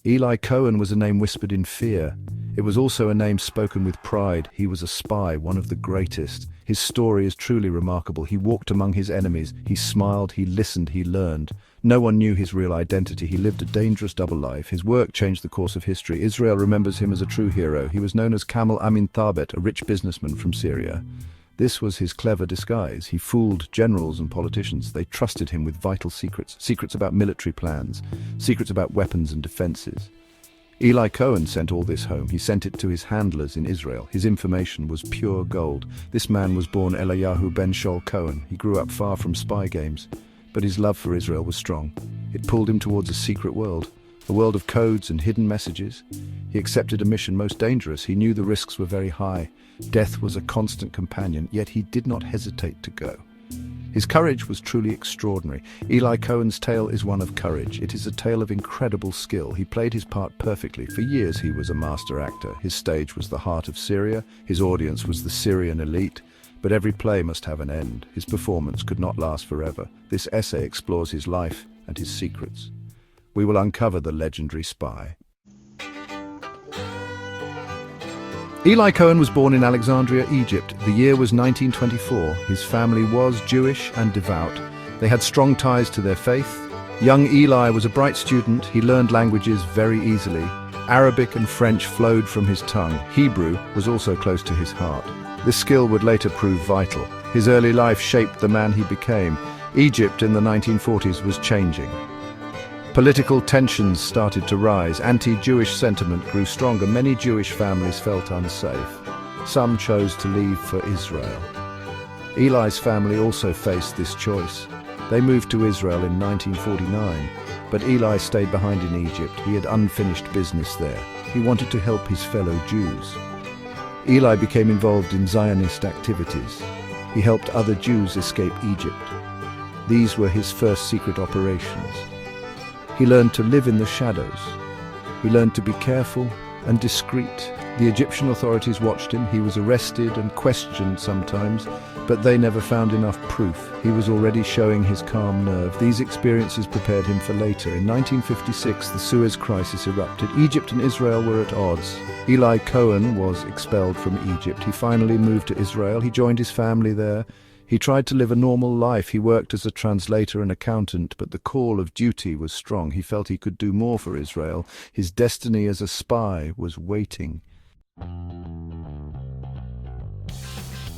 Eli Cohen was a name whispered in fear. It was also a name spoken with pride. He was a spy, one of the greatest. His story is truly remarkable. He walked among his enemies. He smiled, he listened, he learned. No one knew his real identity. He lived a dangerous double life. His work changed the course of history. Israel remembers him as a true hero. He was known as Kamel Amin Thabet, a rich businessman from Syria. This was his clever disguise. He fooled generals and politicians. They trusted him with vital secrets, secrets about military plans, secrets about weapons and defenses. Eli Cohen sent all this home. He sent it to his handlers in Israel. His information was pure gold. This man was born Eliyahu ben Shol Cohen. He grew up far from spy games, but his love for Israel was strong. It pulled him towards a secret world, a world of codes and hidden messages. He accepted a mission most dangerous. He knew the risks were very high. Death was a constant companion, yet he did not hesitate to go. His courage was truly extraordinary. Eli Cohen's tale is one of courage. It is a tale of incredible skill. He played his part perfectly. For years he was a master actor. His stage was the heart of Syria. His audience was the Syrian elite. But every play must have an end. His performance could not last forever. This essay explores his life and his secrets. We will uncover the legendary spy. Eli Cohen was born in Alexandria, Egypt. The year was 1924. His family was Jewish and devout. They had strong ties to their faith. Young Eli was a bright student. He learned languages very easily. Arabic and French flowed from his tongue. Hebrew was also close to his heart. This skill would later prove vital. His early life shaped the man he became. Egypt in the 1940s was changing. Political tensions started to rise. Anti-Jewish sentiment grew stronger. Many Jewish families felt unsafe. Some chose to leave for Israel. Eli's family also faced this choice. They moved to Israel in 1949, but Eli stayed behind in Egypt. He had unfinished business there. He wanted to help his fellow Jews. Eli became involved in Zionist activities. He helped other Jews escape Egypt. These were his first secret operations. He learned to live in the shadows. He learned to be careful and discreet. The Egyptian authorities watched him. He was arrested and questioned sometimes, but they never found enough proof. He was already showing his calm nerve. These experiences prepared him for later. In 1956, the Suez Crisis erupted. Egypt and Israel were at odds. Eli Cohen was expelled from Egypt. He finally moved to Israel. He joined his family there. He tried to live a normal life. He worked as a translator and accountant, but the call of duty was strong. He felt he could do more for Israel. His destiny as a spy was waiting.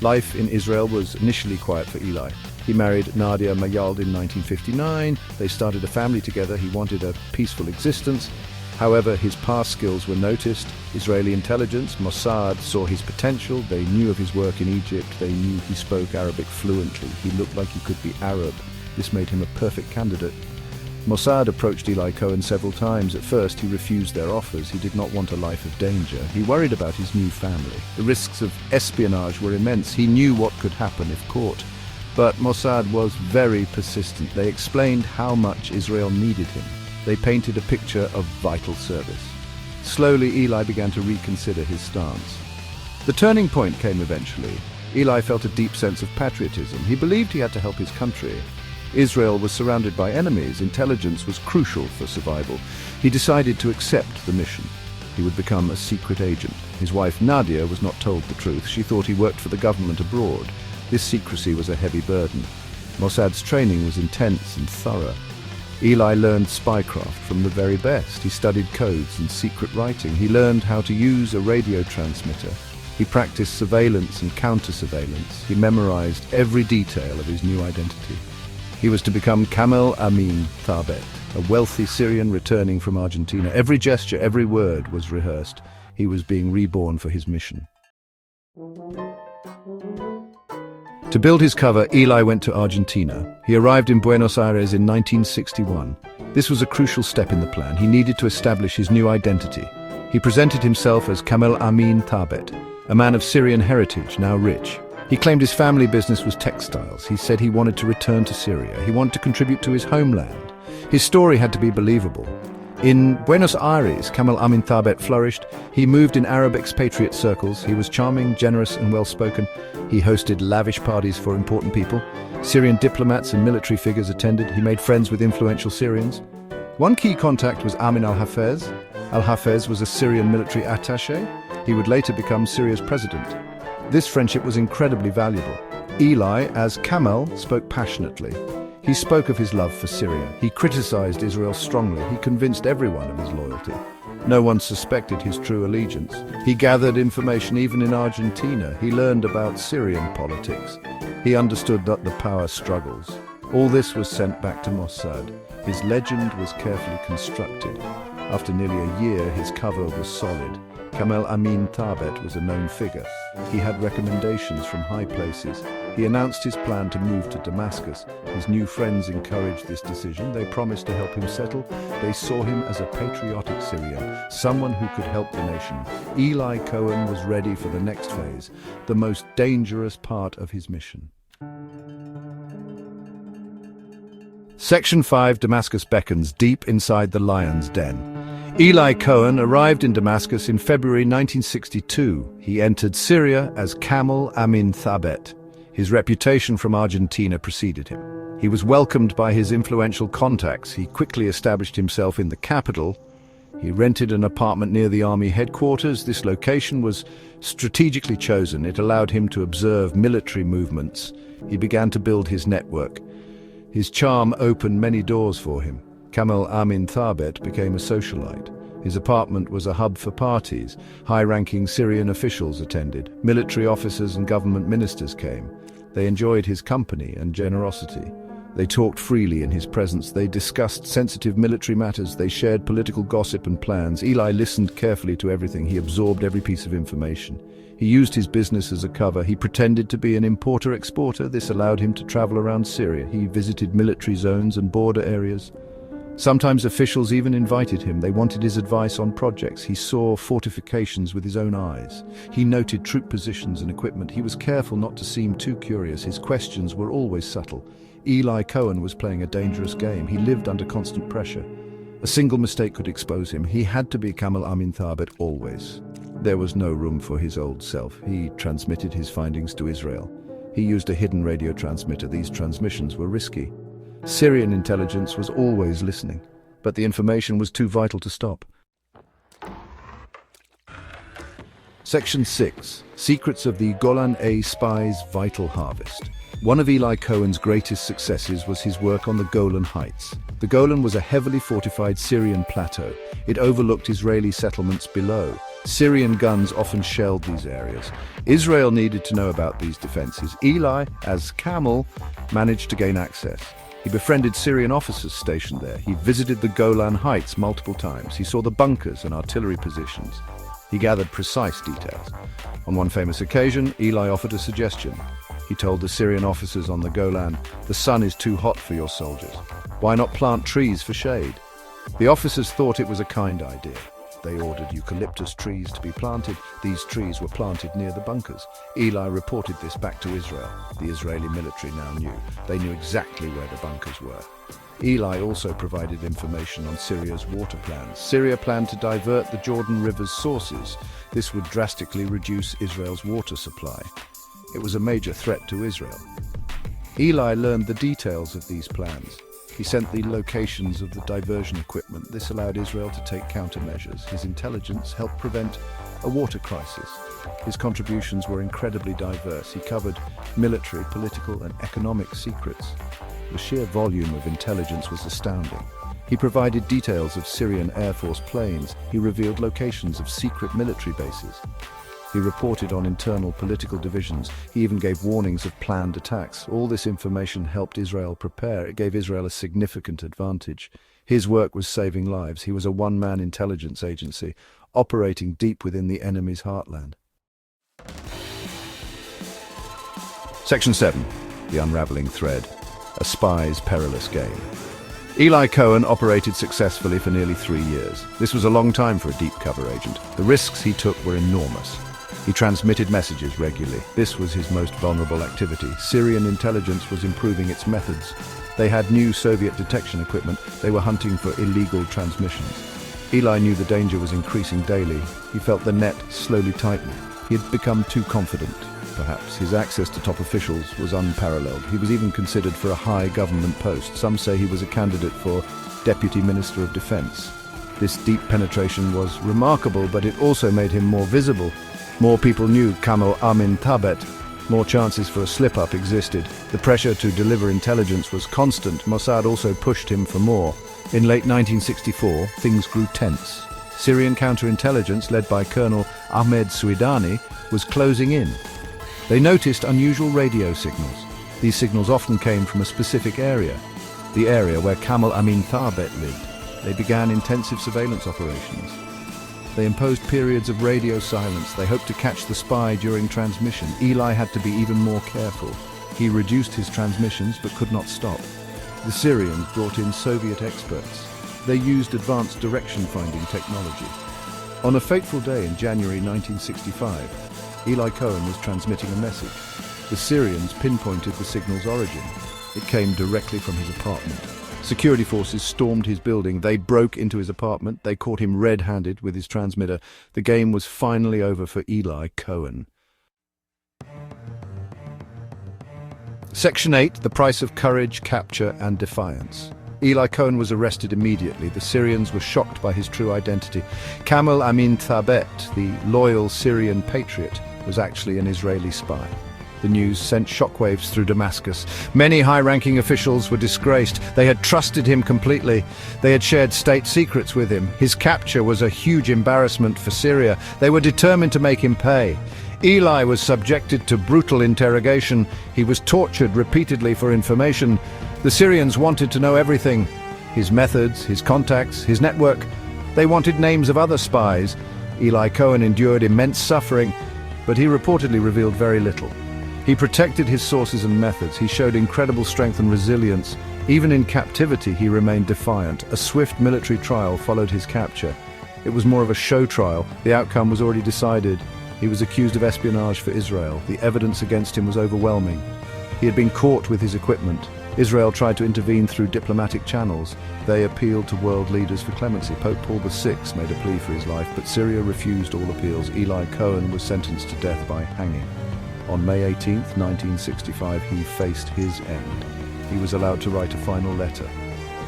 Life in Israel was initially quiet for Eli. He married Nadia Mayald in 1959. They started a family together. He wanted a peaceful existence. However, his past skills were noticed. Israeli intelligence, Mossad, saw his potential. They knew of his work in Egypt. They knew he spoke Arabic fluently. He looked like he could be Arab. This made him a perfect candidate. Mossad approached Eli Cohen several times. At first, he refused their offers. He did not want a life of danger. He worried about his new family. The risks of espionage were immense. He knew what could happen if caught. But Mossad was very persistent. They explained how much Israel needed him. They painted a picture of vital service. Slowly, Eli began to reconsider his stance. The turning point came eventually. Eli felt a deep sense of patriotism. He believed he had to help his country. Israel was surrounded by enemies. Intelligence was crucial for survival. He decided to accept the mission. He would become a secret agent. His wife Nadia was not told the truth. She thought he worked for the government abroad. This secrecy was a heavy burden. Mossad's training was intense and thorough. Eli learned spycraft from the very best. He studied codes and secret writing. He learned how to use a radio transmitter. He practiced surveillance and counter-surveillance. He memorized every detail of his new identity. He was to become Kamel Amin Thabet, a wealthy Syrian returning from Argentina. Every gesture, every word was rehearsed. He was being reborn for his mission. To build his cover, Eli went to Argentina. He arrived in Buenos Aires in 1961. This was a crucial step in the plan. He needed to establish his new identity. He presented himself as Kamel Amin Thabet, a man of Syrian heritage, now rich. He claimed his family business was textiles. He said he wanted to return to Syria. He wanted to contribute to his homeland. His story had to be believable. In Buenos Aires, Kamel Amin Thabet flourished. He moved in Arab expatriate circles. He was charming, generous, and well-spoken. He hosted lavish parties for important people. Syrian diplomats and military figures attended. He made friends with influential Syrians. One key contact was Amin al-Hafez, Al-Hafez was a Syrian military attaché. He would later become Syria's president. This friendship was incredibly valuable. Eli, as Kamel, spoke passionately. He spoke of his love for Syria. He criticized Israel strongly. He convinced everyone of his loyalty. No one suspected his true allegiance. He gathered information even in Argentina. He learned about Syrian politics. He understood the power struggles. All this was sent back to Mossad. His legend was carefully constructed. After nearly a year, his cover was solid. Kamel Amin Thabet was a known figure. He had recommendations from high places. He announced his plan to move to Damascus. His new friends encouraged this decision. They promised to help him settle. They saw him as a patriotic Syrian, someone who could help the nation. Eli Cohen was ready for the next phase, the most dangerous part of his mission. Section 5, Damascus beckons, deep inside the lion's den. Eli Cohen arrived in Damascus in February 1962. He entered Syria as Kamel Amin Thabet. His reputation from Argentina preceded him. He was welcomed by his influential contacts. He quickly established himself in the capital. He rented an apartment near the army headquarters. This location was strategically chosen. It allowed him to observe military movements. He began to build his network. His charm opened many doors for him. Kamel Amin Thabet became a socialite. His apartment was a hub for parties. High-ranking Syrian officials attended. Military officers and government ministers came. They enjoyed his company and generosity. They talked freely in his presence. They discussed sensitive military matters. They shared political gossip and plans. Eli listened carefully to everything. He absorbed every piece of information. He used his business as a cover. He pretended to be an importer-exporter. This allowed him to travel around Syria. He visited military zones and border areas. Sometimes officials even invited him. They wanted his advice on projects. He saw fortifications with his own eyes. He noted troop positions and equipment. He was careful not to seem too curious. His questions were always subtle. Eli Cohen was playing a dangerous game. He lived under constant pressure. A single mistake could expose him. He had to be Kamel Amin Thabet always. There was no room for his old self. He transmitted his findings to Israel. He used a hidden radio transmitter. These transmissions were risky. Syrian intelligence was always listening, but the information was too vital to stop. Section 6. Secrets of the Golan A Spy's Vital Harvest. One of Eli Cohen's greatest successes was his work on the Golan Heights. The Golan was a heavily fortified Syrian plateau. It overlooked Israeli settlements below. Syrian guns often shelled these areas. Israel needed to know about these defenses. Eli, as Kamel, managed to gain access. He befriended Syrian officers stationed there. He visited the Golan Heights multiple times. He saw the bunkers and artillery positions. He gathered precise details. On one famous occasion, Eli offered a suggestion. He told the Syrian officers on the Golan, "The sun is too hot for your soldiers. Why not plant trees for shade?" The officers thought it was a kind idea. They ordered eucalyptus trees to be planted. These trees were planted near the bunkers. Eli reported this back to Israel. The Israeli military now knew. They knew exactly where the bunkers were. Eli also provided information on Syria's water plans. Syria planned to divert the Jordan River's sources. This would drastically reduce Israel's water supply. It was a major threat to Israel. Eli learned the details of these plans. He sent the locations of the diversion equipment. This allowed Israel to take countermeasures. His intelligence helped prevent a water crisis. His contributions were incredibly diverse. He covered military, political, and economic secrets. The sheer volume of intelligence was astounding. He provided details of Syrian Air Force planes. He revealed locations of secret military bases. He reported on internal political divisions. He even gave warnings of planned attacks. All this information helped Israel prepare. It gave Israel a significant advantage. His work was saving lives. He was a one-man intelligence agency, operating deep within the enemy's heartland. Section 7. The Unraveling Thread. A Spy's Perilous Game. Eli Cohen operated successfully for nearly 3 years. This was a long time for a deep cover agent. The risks he took were enormous. He transmitted messages regularly. This was his most vulnerable activity. Syrian intelligence was improving its methods. They had new Soviet detection equipment. They were hunting for illegal transmissions. Eli knew the danger was increasing daily. He felt the net slowly tightening. He had become too confident, perhaps. His access to top officials was unparalleled. He was even considered for a high government post. Some say he was a candidate for Deputy Minister of Defense. This deep penetration was remarkable, but it also made him more visible. More people knew Kamal Amin Tabet. More chances for a slip-up existed. The pressure to deliver intelligence was constant. Mossad also pushed him for more. In late 1964, things grew tense. Syrian counterintelligence, led by Colonel Ahmed Suidani, was closing in. They noticed unusual radio signals. These signals often came from a specific area, the area where Kamal Amin Tabet lived. They began intensive surveillance operations. They imposed periods of radio silence. They hoped to catch the spy during transmission. Eli had to be even more careful. He reduced his transmissions but could not stop. The Syrians brought in Soviet experts. They used advanced direction-finding technology. On a fateful day in January 1965, Eli Cohen was transmitting a message. The Syrians pinpointed the signal's origin. It came directly from his apartment. Security forces stormed his building. They broke into his apartment. They caught him red-handed with his transmitter. The game was finally over for Eli Cohen. Section 8, the price of courage, capture and defiance. Eli Cohen was arrested immediately. The Syrians were shocked by his true identity. Kamal Amin Tabet, the loyal Syrian patriot, was actually an Israeli spy. The news sent shockwaves through Damascus. Many high-ranking officials were disgraced. They had trusted him completely. They had shared state secrets with him. His capture was a huge embarrassment for Syria. They were determined to make him pay. Eli was subjected to brutal interrogation. He was tortured repeatedly for information. The Syrians wanted to know everything. His methods, his contacts, his network. They wanted names of other spies. Eli Cohen endured immense suffering, but he reportedly revealed very little. He protected his sources and methods. He showed incredible strength and resilience. Even in captivity, he remained defiant. A swift military trial followed his capture. It was more of a show trial. The outcome was already decided. He was accused of espionage for Israel. The evidence against him was overwhelming. He had been caught with his equipment. Israel tried to intervene through diplomatic channels. They appealed to world leaders for clemency. Pope Paul VI made a plea for his life, but Syria refused all appeals. Eli Cohen was sentenced to death by hanging. On May 18, 1965, he faced his end. He was allowed to write a final letter.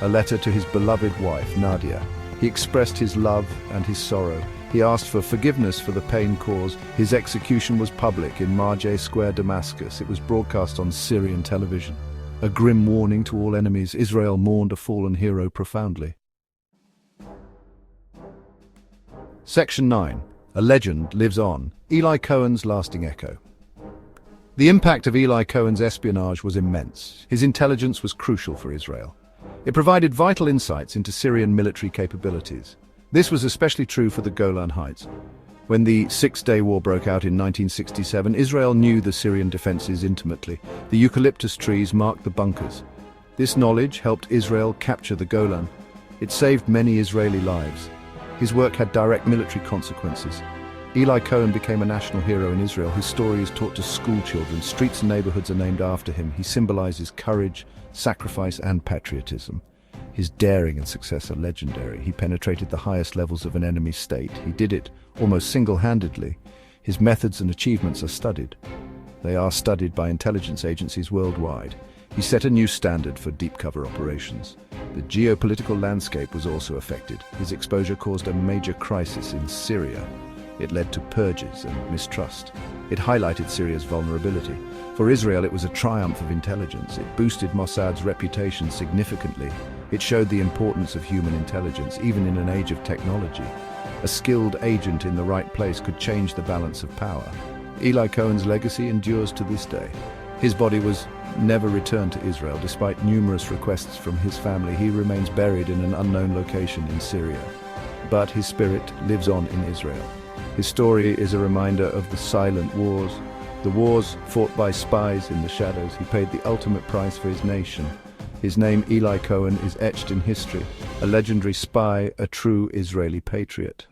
A letter to his beloved wife, Nadia. He expressed his love and his sorrow. He asked for forgiveness for the pain caused. His execution was public in Marjah Square, Damascus. It was broadcast on Syrian television. A grim warning to all enemies. Israel mourned a fallen hero profoundly. Section 9. A legend lives on. Eli Cohen's lasting echo. The impact of Eli Cohen's espionage was immense. His intelligence was crucial for Israel. It provided vital insights into Syrian military capabilities. This was especially true for the Golan Heights. When the Six-Day War broke out in 1967, Israel knew the Syrian defenses intimately. The eucalyptus trees marked the bunkers. This knowledge helped Israel capture the Golan. It saved many Israeli lives. His work had direct military consequences. Eli Cohen became a national hero in Israel. His story is taught to school children. Streets and neighborhoods are named after him. He symbolizes courage, sacrifice, and patriotism. His daring and success are legendary. He penetrated the highest levels of an enemy state. He did it almost single-handedly. His methods and achievements are studied. They are studied by intelligence agencies worldwide. He set a new standard for deep cover operations. The geopolitical landscape was also affected. His exposure caused a major crisis in Syria. It led to purges and mistrust. It highlighted Syria's vulnerability. For Israel, it was a triumph of intelligence. It boosted Mossad's reputation significantly. It showed the importance of human intelligence, even in an age of technology. A skilled agent in the right place could change the balance of power. Eli Cohen's legacy endures to this day. His body was never returned to Israel. Despite numerous requests from his family, he remains buried in an unknown location in Syria. But his spirit lives on in Israel. His story is a reminder of the silent wars, the wars fought by spies in the shadows. He paid the ultimate price for his nation. His name, Eli Cohen, is etched in history, a legendary spy, a true Israeli patriot.